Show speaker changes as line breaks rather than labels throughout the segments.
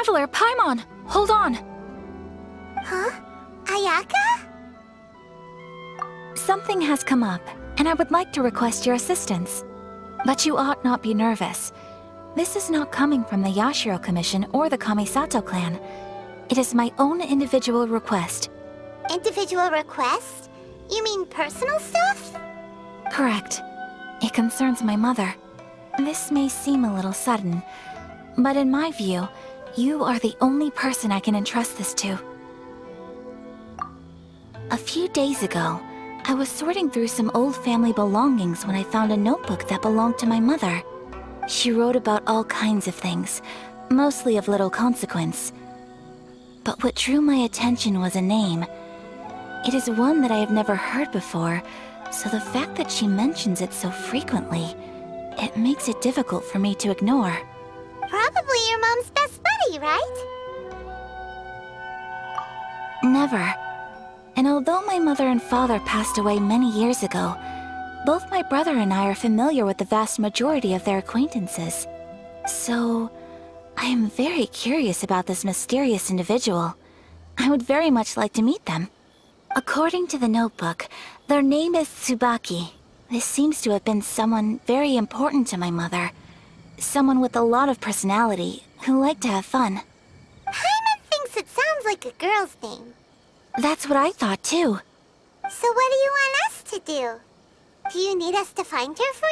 Traveler, Paimon! Hold on!
Huh? Ayaka?
Something has come up, and I would like to request your assistance. But you ought not be nervous. This is not coming from the Yashiro Commission or the Kamisato clan. It is my own individual request.
Individual request? You mean personal stuff?
Correct. It concerns my mother. This may seem a little sudden, but in my view, you are the only person I can entrust this to. A few days ago, I was sorting through some old family belongings when I found a notebook that belonged to my mother. She wrote about all kinds of things, mostly of little consequence. But what drew my attention was a name. It is one that I have never heard before, so the fact that she mentions it so frequently, it makes it difficult for me to ignore.
Probably your mom's best buddy, right?
Never. And although my mother and father passed away many years ago, both my brother and I are familiar with the vast majority of their acquaintances. So, I am very curious about this mysterious individual. I would very much like to meet them. According to the notebook, their name is Tsubaki. This seems to have been someone very important to my mother. Someone with a lot of personality, who liked to have fun.
Paimon thinks it sounds like a girl's name.
That's what I thought too.
So what do you want us to do? Do you need us to find her for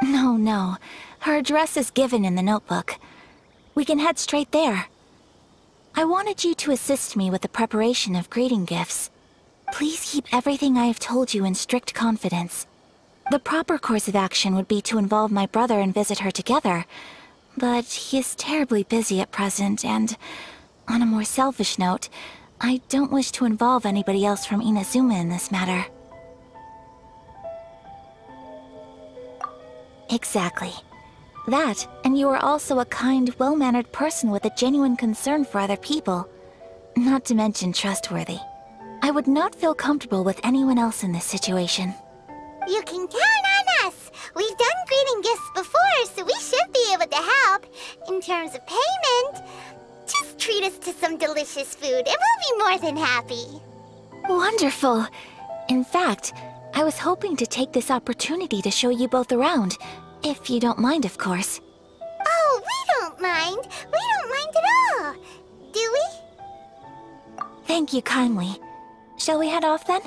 you?
No. Her address is given in the notebook. We can head straight there. I wanted you to assist me with the preparation of greeting gifts. Please keep everything I have told you in strict confidence. The proper course of action would be to involve my brother and visit her together, but he is terribly busy at present, and on a more selfish note, I don't wish to involve anybody else from Inazuma in this matter. Exactly. That, and you are also a kind, well-mannered person with a genuine concern for other people. Not to mention trustworthy. I would not feel comfortable with anyone else in this situation.
You can count on us! We've done greeting gifts before, so we should be able to help. In terms of payment, just treat us to some delicious food and we'll be more than happy.
Wonderful! In fact, I was hoping to take this opportunity to show you both around. If you don't mind, of course.
Oh, we don't mind. We don't mind at all. Do we?
Thank you kindly. Shall we head off then?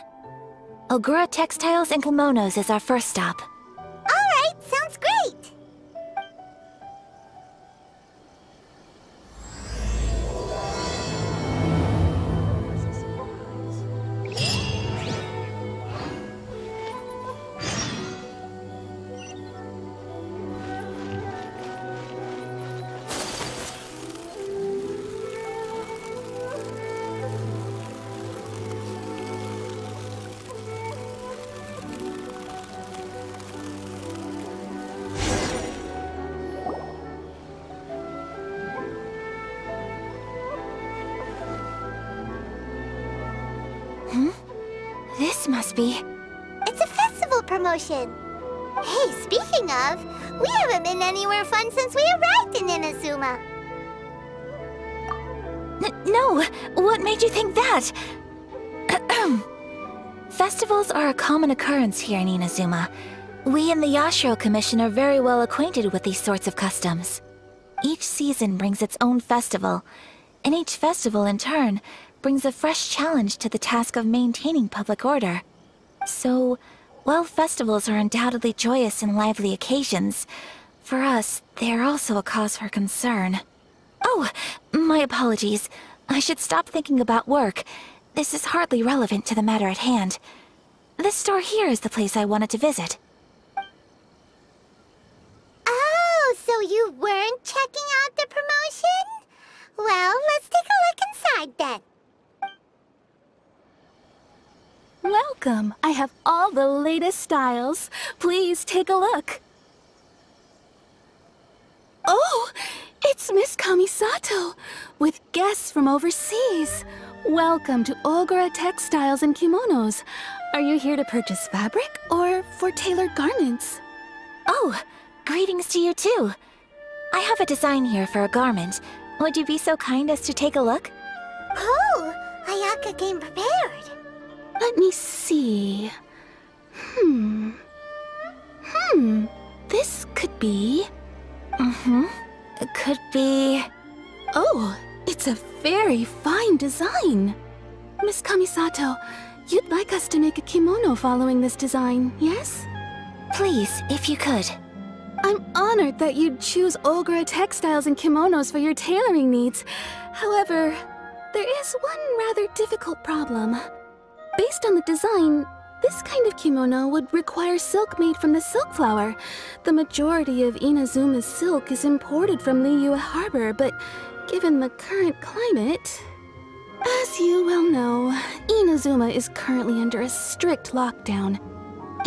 Ogura Textiles and Kimonos is our first stop.
Alright, sounds great.
This must be...
It's a festival promotion. Hey, speaking of, we haven't been anywhere fun since we arrived in Inazuma.
No! What made you think that? Festivals are a common occurrence here in Inazuma. We in the Yashiro Commission are very well acquainted with these sorts of customs. Each season brings its own festival, and each festival in turn brings a fresh challenge to the task of maintaining public order. So, while festivals are undoubtedly joyous and lively occasions, for us, they are also a cause for concern. Oh, my apologies. I should stop thinking about work. This is hardly relevant to the matter at hand. This store here is the place I wanted to visit.
Oh, so you weren't checking out the promotion? Well, let's take a look inside then.
Welcome! I have all the latest styles. Please take a look. Oh! It's Miss Kamisato, with guests from overseas. Welcome to Ogura Textiles and Kimonos. Are you here to purchase fabric or for tailored garments?
Oh, greetings to you too. I have a design here for a garment, Would you be so kind as to take a look?
Oh, Ayaka came prepared.
Let me see. This could be...
It could be...
Oh, it's a very fine design. Miss Kamisato, you'd like us to make a kimono following this design, yes?
Please, if you could.
I'm honored that you'd choose Ogura textiles and kimonos for your tailoring needs. However, there is one rather difficult problem. Based on the design, this kind of kimono would require silk made from the silk flower. The majority of Inazuma's silk is imported from Liyue Harbor, but given the current climate... As you well know, Inazuma is currently under a strict lockdown.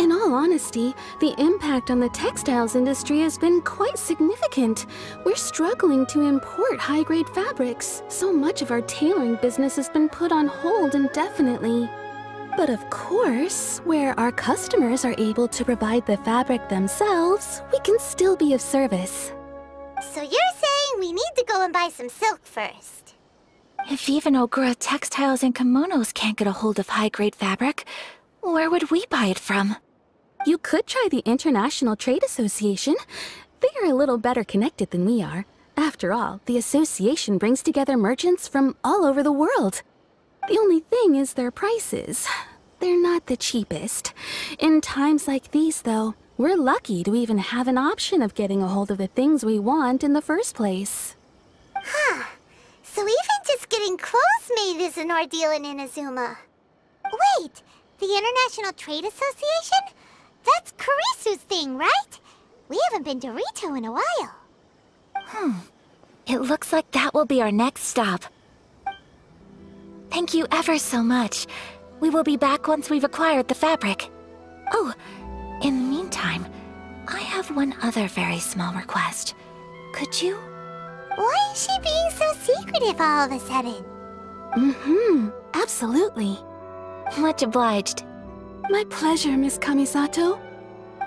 In all honesty, the impact on the textiles industry has been quite significant. We're struggling to import high-grade fabrics. So much of our tailoring business has been put on hold indefinitely. But of course, where our customers are able to provide the fabric themselves, we can still be of service.
So you're saying we need to go and buy some silk first?
If even Ogura textiles and kimonos can't get a hold of high-grade fabric, where would we buy it from?
You could try the International Trade Association. They are a little better connected than we are. After all, the association brings together merchants from all over the world. The only thing is their prices. They're not the cheapest. In times like these, though, we're lucky to even have an option of getting a hold of the things we want in the first place.
Huh. So even just getting clothes made is an ordeal in Inazuma. Wait, the International Trade Association? That's Kurisu's thing, right? We haven't been to Rito in a while.
It looks like that will be our next stop. Thank you ever so much. We will be back once we've acquired the fabric. Oh, in the meantime, I have one other very small request. Could you?
Why is she being so secretive all of a sudden?
Absolutely.
Much obliged.
My pleasure, Miss Kamisato.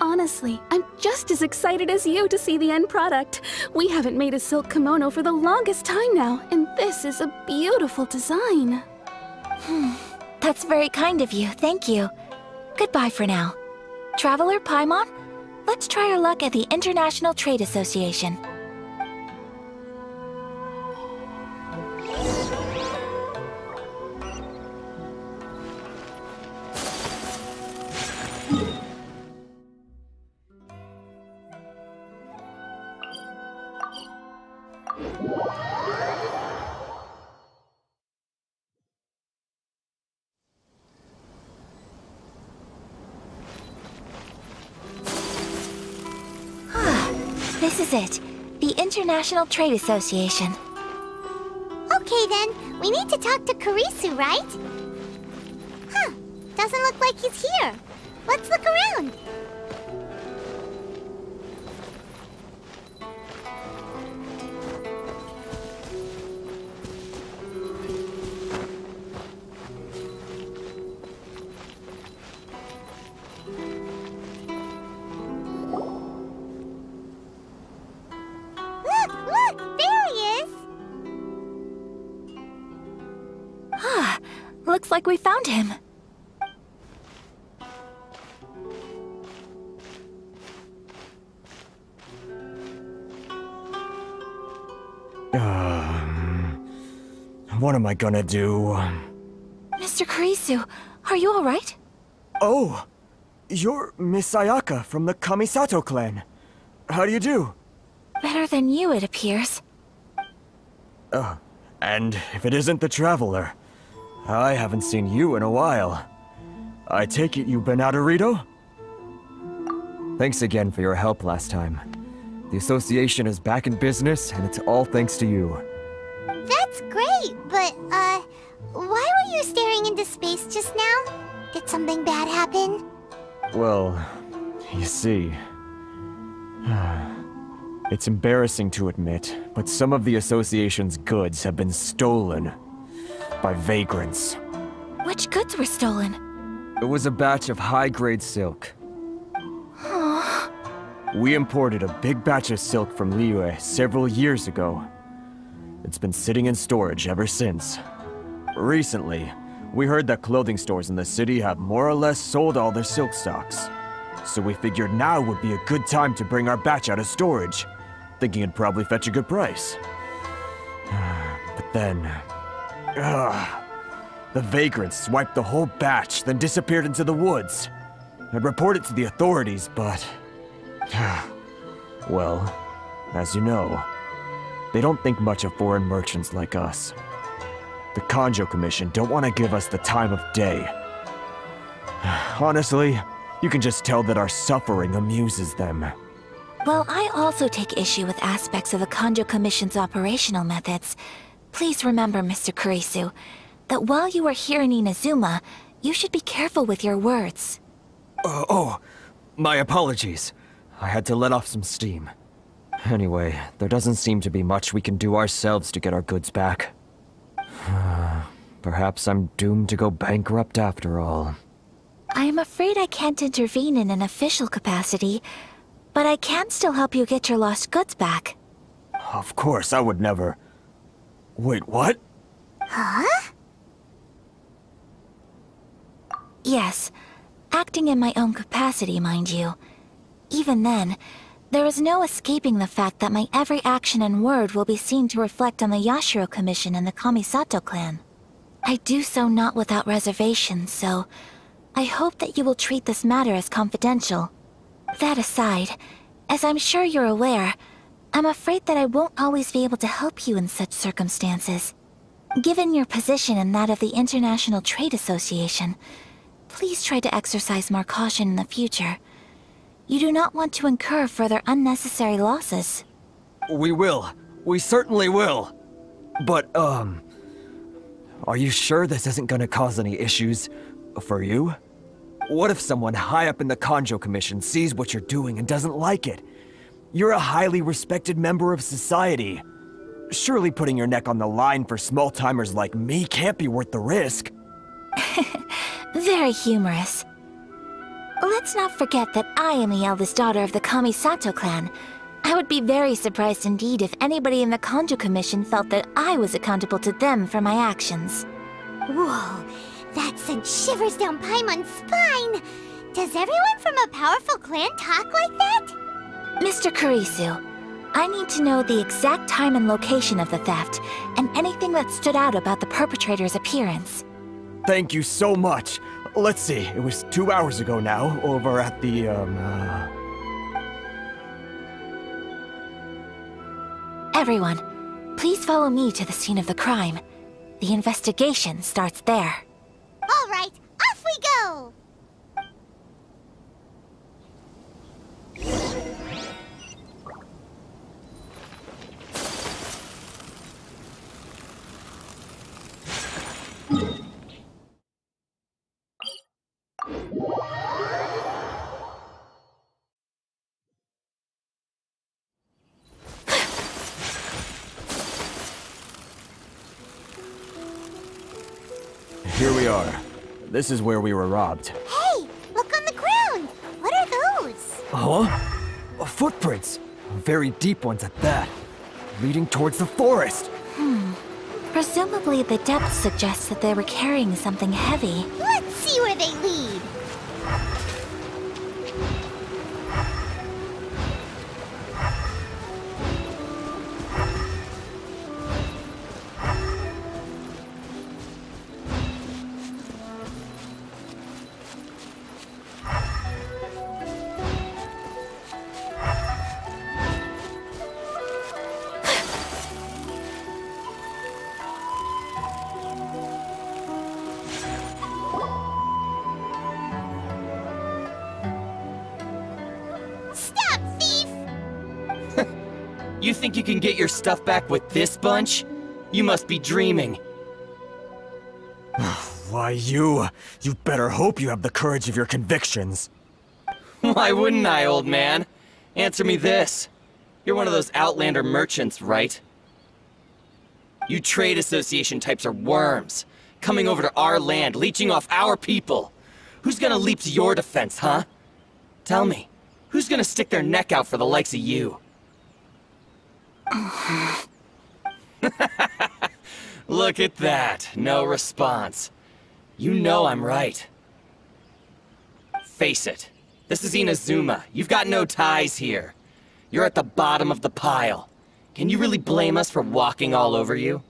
Honestly, I'm just as excited as you to see the end product. We haven't made a silk kimono for the longest time now, and this is a beautiful design.
That's very kind of you, thank you. Goodbye for now. Traveler Paimon, let's try our luck at the International Trade Association. This is it. The International Trade Association.
Okay then, we need to talk to Kurisu, right? Huh, doesn't look like he's here. Let's look around. Look, there he is.
Looks like we found him.
What am I gonna do?
Mr. Kurisu, are you alright?
Oh! You're Miss Ayaka from the Kamisato clan. How do you do?
Better than you, it appears.
And if it isn't the Traveler, I haven't seen you in a while. I take it you've been out of Rito? Thanks again for your help last time. The association is back in business, and it's all thanks to you.
That's great, but, why were you staring into space just now? Did something bad happen?
Well, you see... It's embarrassing to admit, but some of the association's goods have been stolen by vagrants.
Which goods were stolen?
It was a batch of high-grade silk. We imported a big batch of silk from Liyue several years ago. It's been sitting in storage ever since. Recently, we heard that clothing stores in the city have more or less sold all their silk stocks. So we figured now would be a good time to bring our batch out of storage, thinking it'd probably fetch a good price. But then... the vagrants swiped the whole batch, then disappeared into the woods. I'd report it to the authorities, but... well, as you know, they don't think much of foreign merchants like us. The Kanjo Commission don't want to give us the time of day. Honestly, you can just tell that our suffering amuses them.
While I also take issue with aspects of the Kanjo Commission's operational methods, please remember, Mr. Kurisu, that while you are here in Inazuma, you should be careful with your words.
My apologies. I had to let off some steam. Anyway, there doesn't seem to be much we can do ourselves to get our goods back. Perhaps I'm doomed to go bankrupt after all.
I am afraid I can't intervene in an official capacity, but I can still help you get your lost goods back.
Of course, I would never... Wait, what?
Huh?
Yes, acting in my own capacity, mind you. Even then, there is no escaping the fact that my every action and word will be seen to reflect on the Yashiro Commission and the Kamisato clan. I do so not without reservations, so I hope that you will treat this matter as confidential. That aside, as I'm sure you're aware, I'm afraid that I won't always be able to help you in such circumstances. Given your position and that of the International Trade Association, please try to exercise more caution in the future. You do not want to incur further unnecessary losses.
We will. We certainly will. But, are you sure this isn't gonna cause any issues for you? What if someone high up in the Kanjo Commission sees what you're doing and doesn't like it? You're a highly respected member of society. Surely putting your neck on the line for small-timers like me can't be worth the risk.
Very humorous. Let's not forget that I am the eldest daughter of the Kamisato clan. I would be very surprised indeed if anybody in the Kanjo Commission felt that I was accountable to them for my actions.
Whoa, that sent shivers down Paimon's spine! Does everyone from a powerful clan talk like that?
Mr. Kurisu, I need to know the exact time and location of the theft, and anything that stood out about the perpetrator's appearance.
Thank you so much. Let's see, it was 2 hours ago now, over at the,
Everyone, please follow me to the scene of the crime. The investigation starts there.
All right, off we go!
Here we are. This is where we were robbed.
Hey, look on the ground! What are those?
Huh? Footprints. Very deep ones at that. Leading towards the forest.
Presumably the depth suggests that they were carrying something heavy.
Let's see where they lead.
You think you can get your stuff back with this bunch? You must be dreaming.
Why, you better hope you have the courage of your convictions.
Why wouldn't I, old man? Answer me this. You're one of those Outlander merchants, right? You trade association types are worms, coming over to our land, leeching off our people. Who's gonna leap to your defense, huh? Tell me, who's gonna stick their neck out for the likes of you? Look at that. No response. You know I'm right. Face it. This is Inazuma. You've got no ties here. You're at the bottom of the pile. Can you really blame us for walking all over you?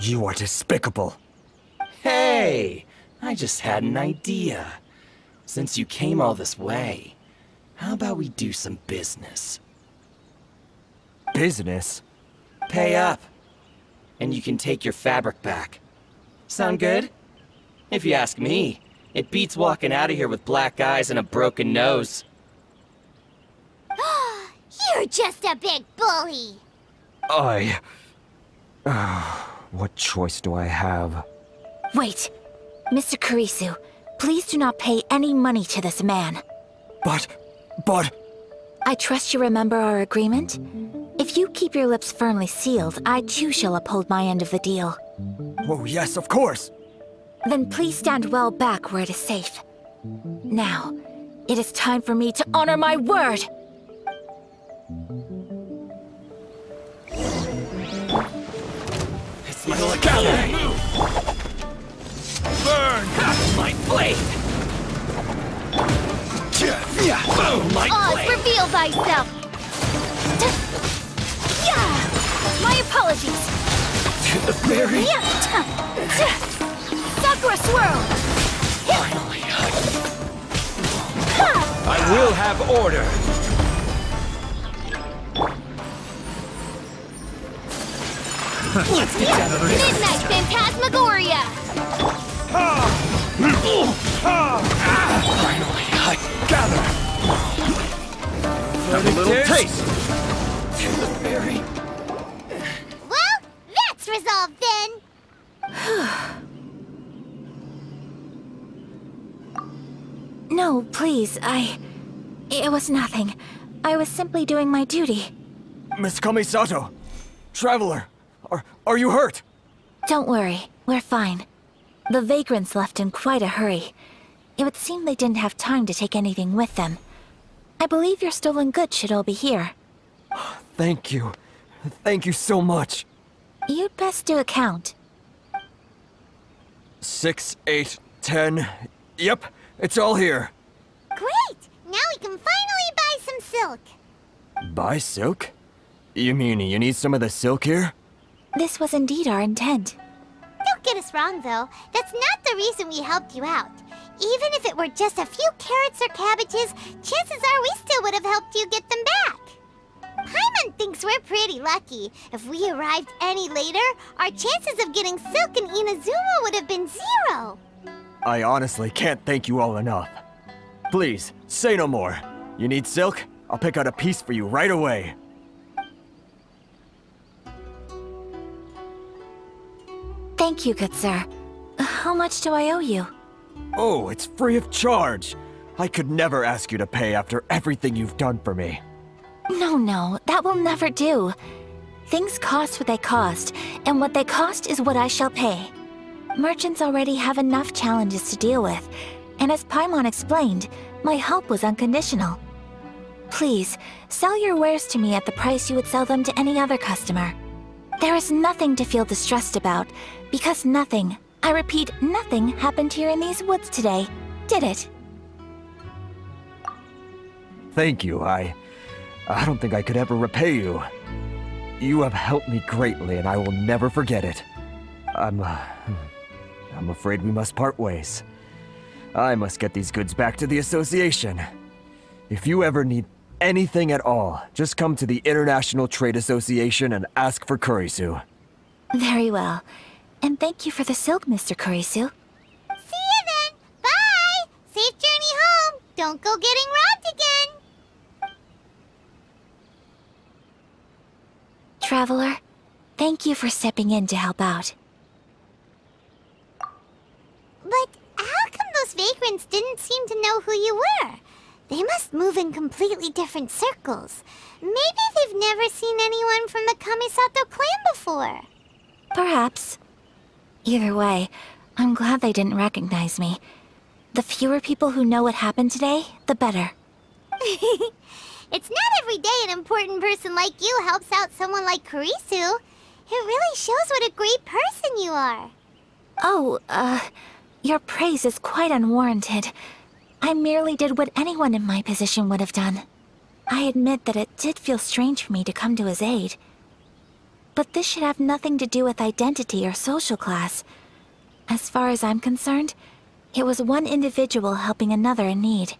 You are despicable.
Hey! I just had an idea. Since you came all this way, how about we do some business?
Business?
Pay up. And you can take your fabric back. Sound good? If you ask me, it beats walking out of here with black eyes and a broken nose.
You're just a big bully.
What choice do I have?
Wait. Mr. Kurisu, please do not pay any money to this man.
But...
I trust you remember our agreement? If you keep your lips firmly sealed, I too shall uphold my end of the deal.
Oh, yes, of course!
Then please stand well back where it is safe. Now, it is time for me to honor my word!
It's my legacy! Burn! My blade! Boom! My blade!
Reveal thyself.
My apologies!
To the very...
Sakura Swirl!
Finally.
I will have order!
Let's get down to this.
Midnight Phantasmagoria.
Finally.
Gather!
A little
taste!
To the very...
Well, that's resolved then.
No, please, It was nothing. I was simply doing my duty.
Miss Kamisato! Traveler! Are you hurt?
Don't worry, we're fine. The vagrants left in quite a hurry. It would seem they didn't have time to take anything with them. I believe your stolen goods should all be here.
Thank you. Thank you so much.
You'd best do a count.
6, 8, 10... Yep, it's all here.
Great! Now we can finally buy some silk.
Buy silk? You mean you need some of the silk here?
This was indeed our intent.
Don't get us wrong, though. That's not the reason we helped you out. Even if it were just a few carrots or cabbages, chances are we still would have helped you get them back. Paimon thinks we're pretty lucky. If we arrived any later, our chances of getting silk in Inazuma would have been 0.
I honestly can't thank you all enough. Please, say no more. You need silk? I'll pick out a piece for you right away.
Thank you, good sir. How much do I owe you?
Oh, it's free of charge. I could never ask you to pay after everything you've done for me.
No, that will never do. Things cost what they cost, and what they cost is what I shall pay. Merchants already have enough challenges to deal with, and as Paimon explained, my help was unconditional. Please, sell your wares to me at the price you would sell them to any other customer. There is nothing to feel distressed about, because nothing, I repeat, nothing happened here in these woods today, did it?
Thank you, I don't think I could ever repay you. You have helped me greatly, and I will never forget it. I'm afraid we must part ways. I must get these goods back to the association. If you ever need anything at all, just come to the International Trade Association and ask for Kurisu.
Very well. And thank you for the silk, Mr. Kurisu.
See you then. Bye. Safe journey home. Don't go getting robbed again.
Traveler, thank you for stepping in to help out.
But how come those vagrants didn't seem to know who you were? They must move in completely different circles. Maybe they've never seen anyone from the Kamisato clan before.
Perhaps. Either way, I'm glad they didn't recognize me. The fewer people who know what happened today, the better.
It's not every day an important person like you helps out someone like Kurisu. It really shows what a great person you are.
Oh, your praise is quite unwarranted. I merely did what anyone in my position would have done. I admit that it did feel strange for me to come to his aid. But this should have nothing to do with identity or social class. As far as I'm concerned, it was one individual helping another in need.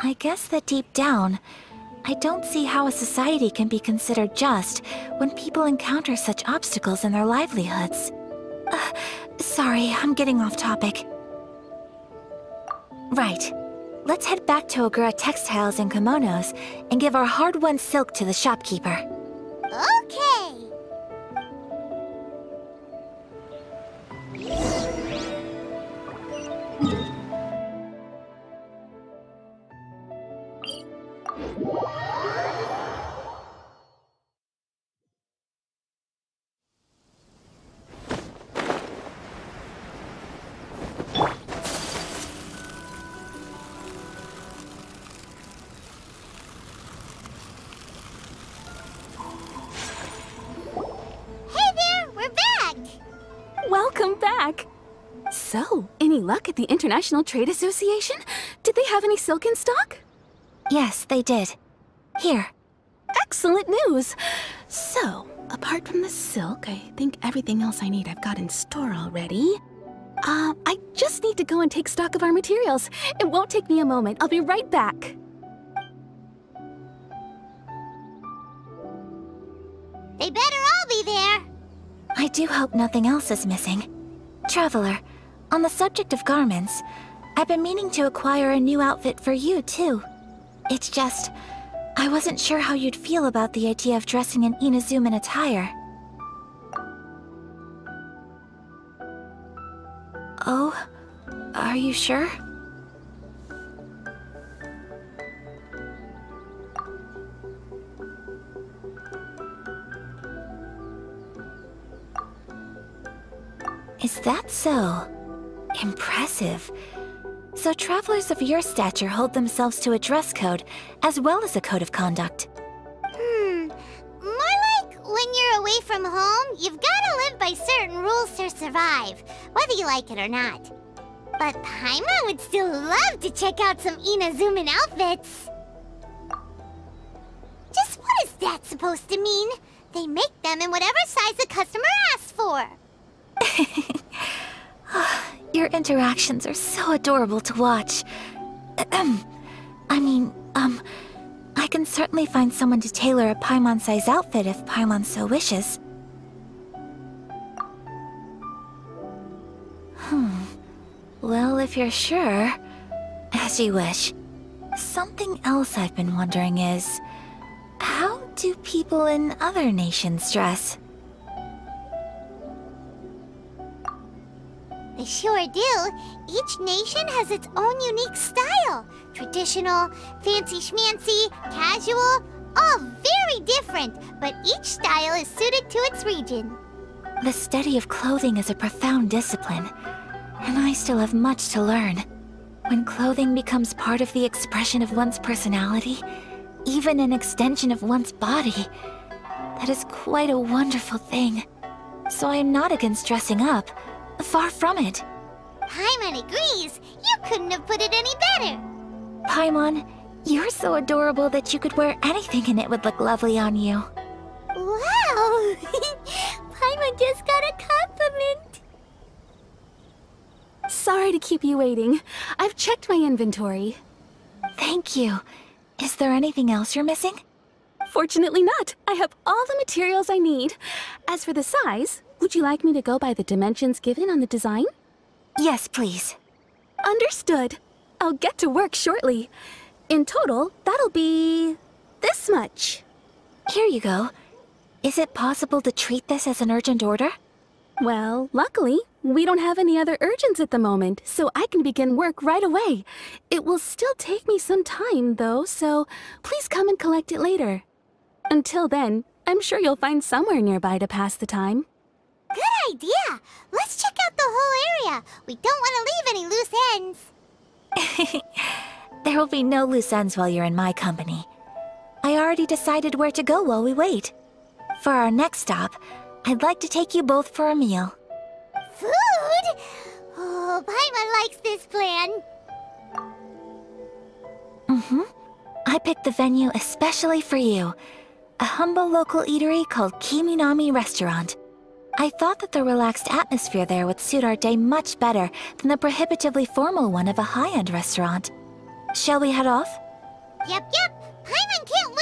I guess that deep down, I don't see how a society can be considered just when people encounter such obstacles in their livelihoods. Sorry, I'm getting off topic. Right. Let's head back to Ogura Textiles and Kimonos and give our hard-won silk to the shopkeeper.
Okay.
Welcome back! So, any luck at the International Trade Association? Did they have any silk in stock?
Yes, they did. Here.
Excellent news! So, apart from the silk, I think everything else I need I've got in store already. I just need to go and take stock of our materials. It won't take me a moment. I'll be right back.
They better all be there.
I do hope nothing else is missing. Traveler, on the subject of garments, I've been meaning to acquire a new outfit for you, too. It's just, I wasn't sure how you'd feel about the idea of dressing in Inazuman attire. Oh, are you sure? Is that so? Impressive. So travelers of your stature hold themselves to a dress code, as well as a code of conduct.
More like when you're away from home, you've gotta live by certain rules to survive, whether you like it or not. But Paimon would still love to check out some Inazuman outfits. Just what is that supposed to mean? They make them in whatever size the customer asks for.
Your interactions are so adorable to watch. I can certainly find someone to tailor a Paimon-size outfit if Paimon so wishes. Well, if you're sure, as you wish. Something else I've been wondering is, how do people in other nations dress?
They sure do. Each nation has its own unique style. Traditional, fancy schmancy, casual, all very different, but each style is suited to its region.
The study of clothing is a profound discipline, and I still have much to learn. When clothing becomes part of the expression of one's personality, even an extension of one's body, that is quite a wonderful thing. So I am not against dressing up. Far from it.
Paimon agrees. You couldn't have put it any better.
Paimon, you're so adorable that you could wear anything and it would look lovely on you.
Wow! Paimon just got a compliment.
Sorry to keep you waiting. I've checked my inventory.
Thank you. Is there anything else you're missing?
Fortunately not. I have all the materials I need. As for the size, would you like me to go by the dimensions given on the design?
Yes, please.
Understood. I'll get to work shortly. In total, that'll be this much.
Here you go. Is it possible to treat this as an urgent order?
Well, luckily, we don't have any other urgents at the moment, so I can begin work right away. It will still take me some time, though, so please come and collect it later. Until then, I'm sure you'll find somewhere nearby to pass the time.
Good idea! Let's check out the whole area. We don't want to leave any loose ends.
There will be no loose ends while you're in my company. I already decided where to go while we wait. For our next stop, I'd like to take you both for a meal.
Food? Oh, Paimon likes this plan.
I picked the venue especially for you. A humble local eatery called Kiminami Restaurant. I thought that the relaxed atmosphere there would suit our day much better than the prohibitively formal one of a high-end restaurant. Shall we head off?
Yep. Paimon can't wait.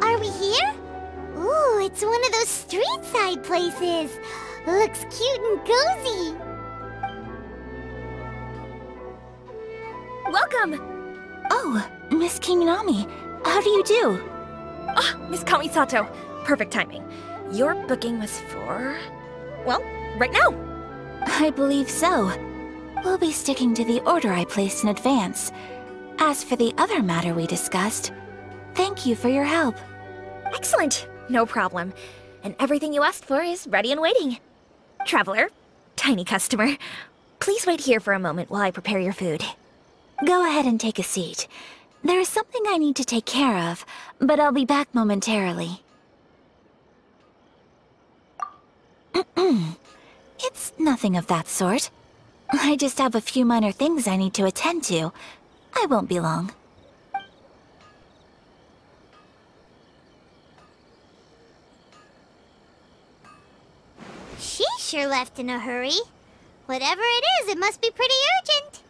Are we here? Ooh, it's one of those street-side places. Looks cute and cozy.
Welcome!
Oh, Miss Kiminami, how do you do?
Miss Kamisato, perfect timing. Your booking was for... well, right now.
I believe so. We'll be sticking to the order I placed in advance. As for the other matter we discussed, thank you for your help.
Excellent, no problem. And everything you asked for is ready and waiting. Traveler, tiny customer, please wait here for a moment while I prepare your food.
Go ahead and take a seat. There is something I need to take care of, but I'll be back momentarily. It's nothing of that sort. I just have a few minor things I need to attend to. I won't be long.
She sure left in a hurry. Whatever it is, it must be pretty urgent.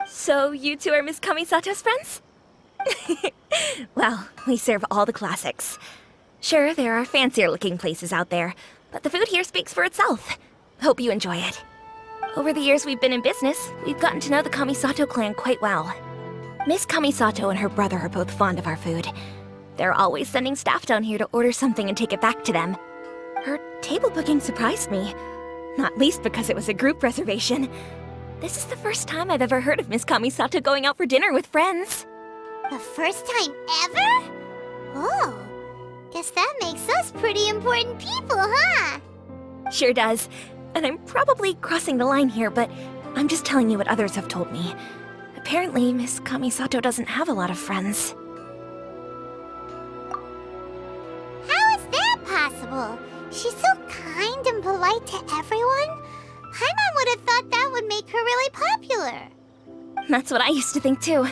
So you two are Miss Kamisato's friends? Well, we serve all the classics. Sure, there are fancier-looking places out there, but the food here speaks for itself. Hope you enjoy it. Over the years we've been in business, we've gotten to know the Kamisato clan quite well. Miss Kamisato and her brother are both fond of our food. They're always sending staff down here to order something and take it back to them. Her table booking surprised me, not least because it was a group reservation. This is the first time I've ever heard of Miss Kamisato going out for dinner with friends.
The first time ever? Oh, guess that makes us pretty important people, huh?
Sure does. And I'm probably crossing the line here, but I'm just telling you what others have told me. Apparently, Miss Kamisato doesn't have a lot of friends.
How is that possible? She's so kind and polite to everyone. Paimon would have thought that would make her really popular.
That's what I used to think too.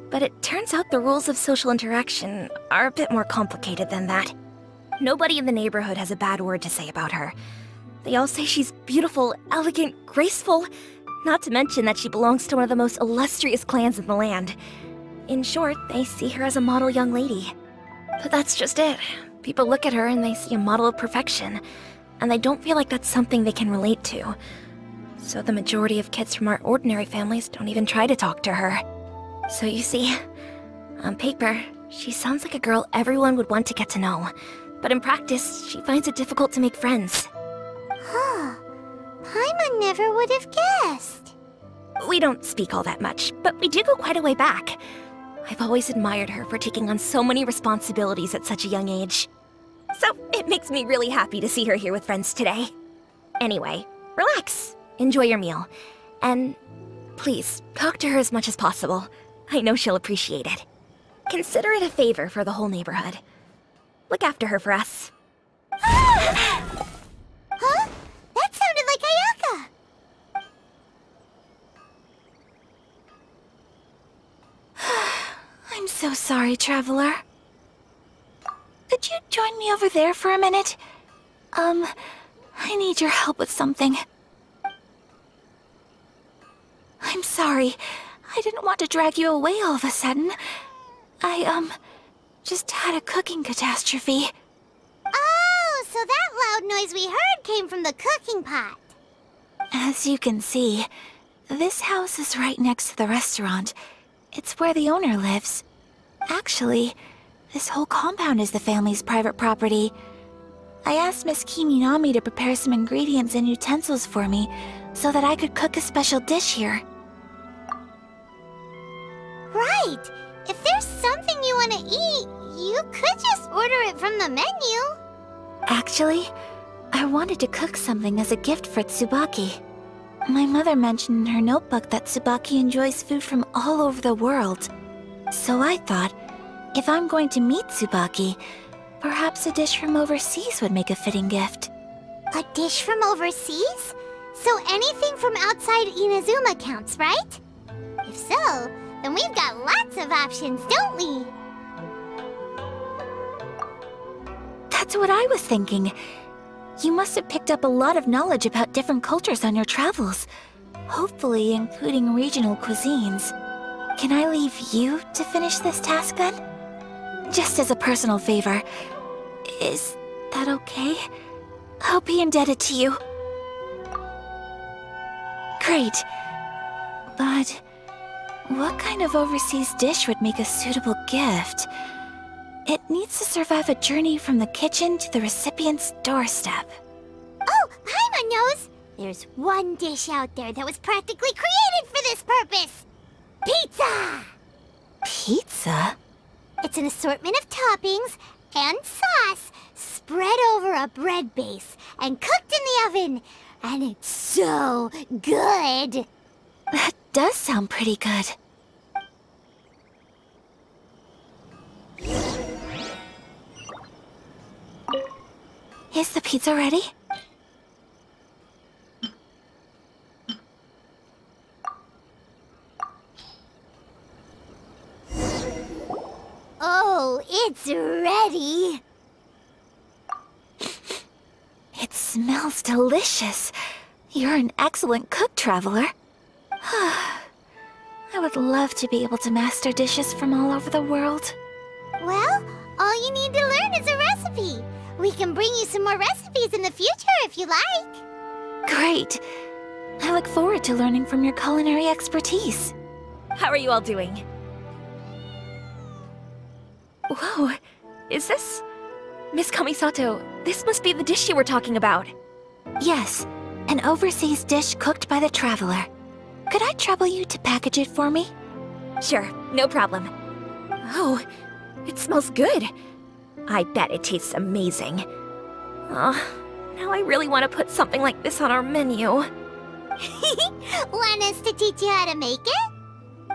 But it turns out the rules of social interaction are a bit more complicated than that. Nobody in the neighborhood has a bad word to say about her. They all say she's beautiful, elegant, graceful, not to mention that she belongs to one of the most illustrious clans in the land. In short, they see her as a model young lady. But that's just it. People look at her and they see a model of perfection, and they don't feel like that's something they can relate to. So the majority of kids from our ordinary families don't even try to talk to her. So you see, on paper, she sounds like a girl everyone would want to get to know. But in practice, she finds it difficult to make friends.
Huh. Paimon never would have guessed.
We don't speak all that much, but we do go quite a way back. I've always admired her for taking on so many responsibilities at such a young age. So it makes me really happy to see her here with friends today. Anyway, relax, enjoy your meal, and please, talk to her as much as possible. I know she'll appreciate it. Consider it a favor for the whole neighborhood. Look after her for us.
Huh? That sounded like Ayaka!
I'm so sorry, Traveler. Could you join me over there for a minute? I need your help with something. I'm sorry. I didn't want to drag you away all of a sudden. just had a cooking catastrophe.
Oh, so that loud noise we heard came from the cooking pot.
As you can see, this house is right next to the restaurant. It's where the owner lives. Actually, this whole compound is the family's private property. I asked Miss Kiminami to prepare some ingredients and utensils for me so that I could cook a special dish here.
Right. If there's something you want to eat, you could just order it from the menu.
Actually, I wanted to cook something as a gift for Tsubaki. My mother mentioned in her notebook that Tsubaki enjoys food from all over the world. So I thought, if I'm going to meet Tsubaki, perhaps a dish from overseas would make a fitting gift.
A dish from overseas? So anything from outside Inazuma counts, right? If so, then we've got lots of options, don't we?
That's what I was thinking. You must have picked up a lot of knowledge about different cultures on your travels, hopefully including regional cuisines. Can I leave you to finish this task then? Just as a personal favor. Is that okay? I'll be indebted to you. Great. But what kind of overseas dish would make a suitable gift? It needs to survive a journey from the kitchen to the recipient's doorstep.
Oh, Paimon knows! There's one dish out there that was practically created for this purpose! Pizza!
Pizza?
It's an assortment of toppings and sauce spread over a bread base and cooked in the oven. And it's so good!
That does sound pretty good. Is the pizza ready?
Oh, it's ready!
It smells delicious. You're an excellent cook, Traveler. I would love to be able to master dishes from all over the world.
Well, all you need to learn is a recipe. We can bring you some more recipes in the future if you like.
Great. I look forward to learning from your culinary expertise.
How are you all doing? Whoa, is this... Miss Kamisato, this must be the dish you were talking about.
Yes, an overseas dish cooked by the Traveler. Could I trouble you to package it for me?
Sure, no problem. Oh, it smells good. I bet it tastes amazing. Now I really want to put something like this on our menu.
Want us to teach you how to make it?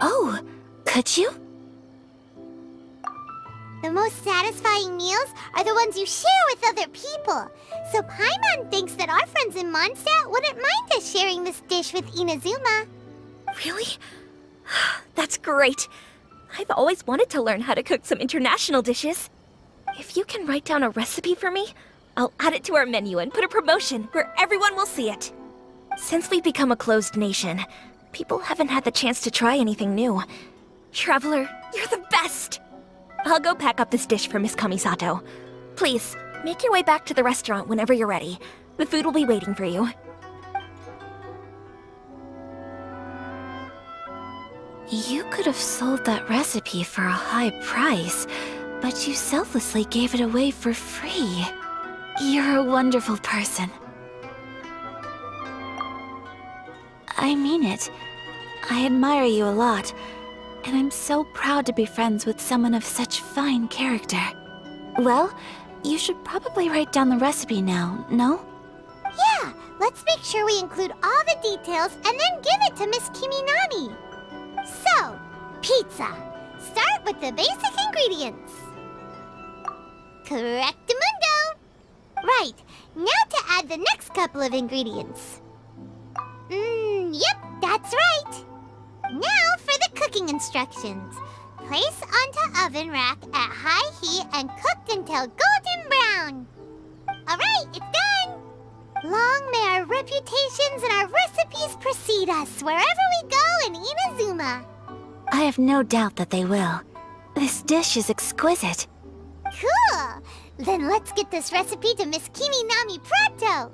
Oh, could you?
The most satisfying meals are the ones you share with other people. So Paimon thinks that our friends in Mondstadt wouldn't mind us sharing this dish with Inazuma.
Really? That's great. I've always wanted to learn how to cook some international dishes. If you can write down a recipe for me, I'll add it to our menu and put a promotion where everyone will see it. Since we've become a closed nation, people haven't had the chance to try anything new. Traveler, you're the best! I'll go pack up this dish for Miss Kamisato. Please, make your way back to the restaurant whenever you're ready. The food will be waiting for you.
You could have sold that recipe for a high price, but you selflessly gave it away for free. You're a wonderful person. I mean it. I admire you a lot, and I'm so proud to be friends with someone of such fine character. Well, you should probably write down the recipe now, no?
Yeah, let's make sure we include all the details and then give it to Miss Kiminami. So, pizza. Start with the basic ingredients. Correctamundo! Right, now to add the next couple of ingredients. Yep, that's right. Now for the cooking instructions. Place onto oven rack at high heat and cooked until golden brown. Alright, it's done! Long may our reputations and our recipes precede us wherever we go in Inazuma.
I have no doubt that they will. This dish is exquisite.
Cool! Then let's get this recipe to Miss Kimi Nami pronto!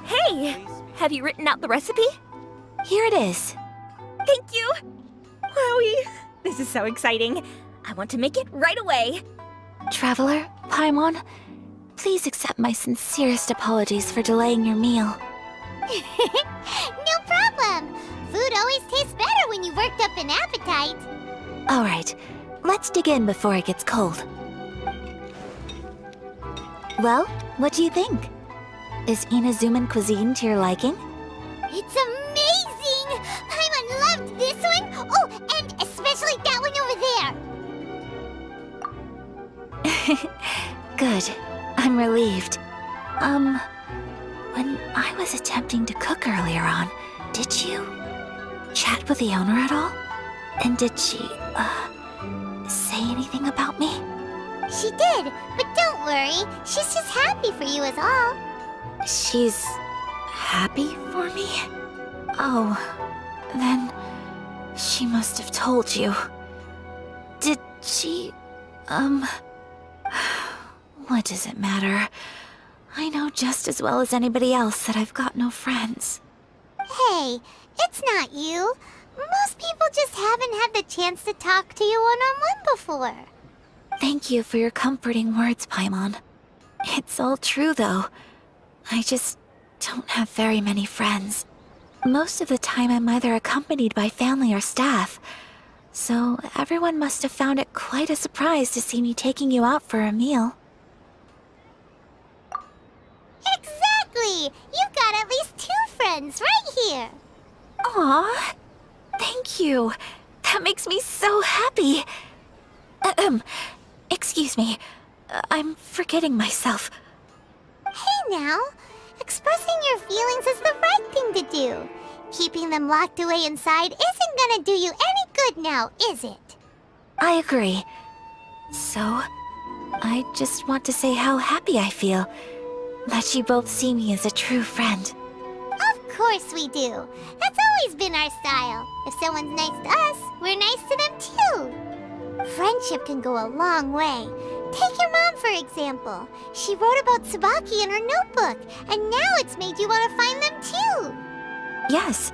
Hey! Have you written out the recipe?
Here it is.
Thank you! Wowie! This is so exciting. I want to make it right away.
Traveler, Paimon, please accept my sincerest apologies for delaying your meal.
No problem! Food always tastes better when you've worked up an appetite.
Alright, let's dig in before it gets cold. Well, what do you think? Is Inazuman cuisine to your liking?
It's amazing! Paimon loved this one! Oh, and especially that one over there!
Good. I'm relieved. When I was attempting to cook earlier on, did you chat with the owner at all? And did she, say anything about me?
She did, but don't worry. She's just happy for you is all.
She's happy for me? Oh, then she must have told you. Did she, what does it matter? I know just as well as anybody else that I've got no friends.
Hey, it's not you. Most people just haven't had the chance to talk to you one-on-one before.
Thank you for your comforting words, Paimon. It's all true, though. I just don't have very many friends. Most of the time I'm either accompanied by family or staff, so everyone must have found it quite a surprise to see me taking you out for a meal.
Exactly! You've got at least 2 friends right here.
Aw, thank you. That makes me so happy. Excuse me. I'm forgetting myself.
Hey now, expressing your feelings is the right thing to do. Keeping them locked away inside isn't gonna do you any good now, is it?
I agree. So, I just want to say how happy I feel that you both see me as a true friend.
Of course we do. That's always been our style. If someone's nice to us, we're nice to them too. Friendship can go a long way. Take your mom, for example. She wrote about Tsubaki in her notebook, and now it's made you want to find them too.
Yes.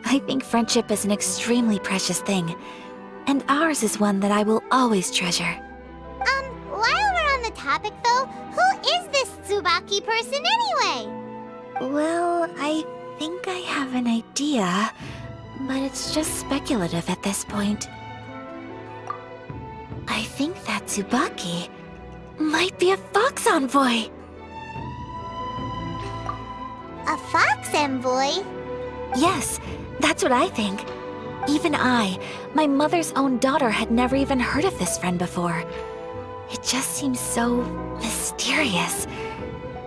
I think friendship is an extremely precious thing, and ours is one that I will always treasure.
While we're on the topic though, who is this Tsubaki person anyway?
Well, I think I have an idea, but it's just speculative at this point. I think that Tsubaki might be a fox envoy.
A fox envoy?
Yes, that's what I think. Even I, my mother's own daughter, had never even heard of this friend before. It just seems so mysterious.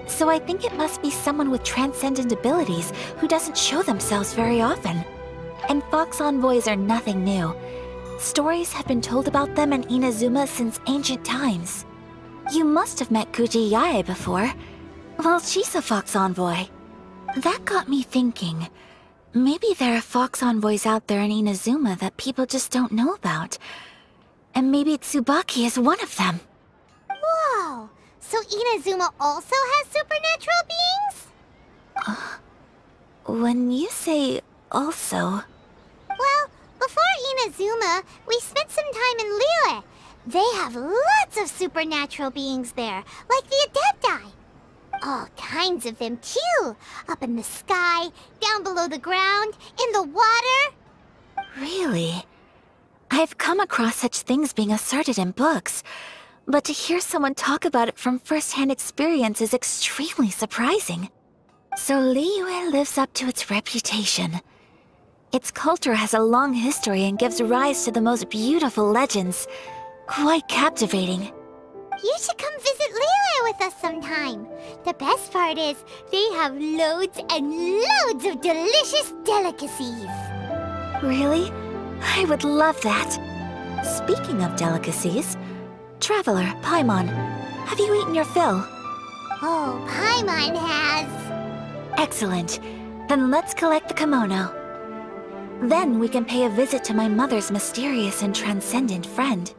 So I think it must be someone with transcendent abilities who doesn't show themselves very often. And fox envoys are nothing new. Stories have been told about them in Inazuma since ancient times. You must have met Kuji Yae before. Well, she's a fox envoy. That got me thinking. Maybe there are fox envoys out there in Inazuma that people just don't know about. And maybe Tsubaki is one of them.
Whoa! So Inazuma also has supernatural beings?
When you say also...
Well, before Inazuma, we spent some time in Liyue. They have lots of supernatural beings there, like the Adepti. All kinds of them, too. Up in the sky, down below the ground, in the water.
Really? I've come across such things being asserted in books, but to hear someone talk about it from first-hand experience is extremely surprising. So Liyue lives up to its reputation. Its culture has a long history and gives rise to the most beautiful legends. Quite captivating.
You should come visit Liyue with us sometime. The best part is, they have loads and loads of delicious delicacies.
Really? I would love that. Speaking of delicacies, Traveler, Paimon, have you eaten your fill?
Oh, Paimon has.
Excellent. Then let's collect the kimono. Then we can pay a visit to my mother's mysterious and transcendent friend.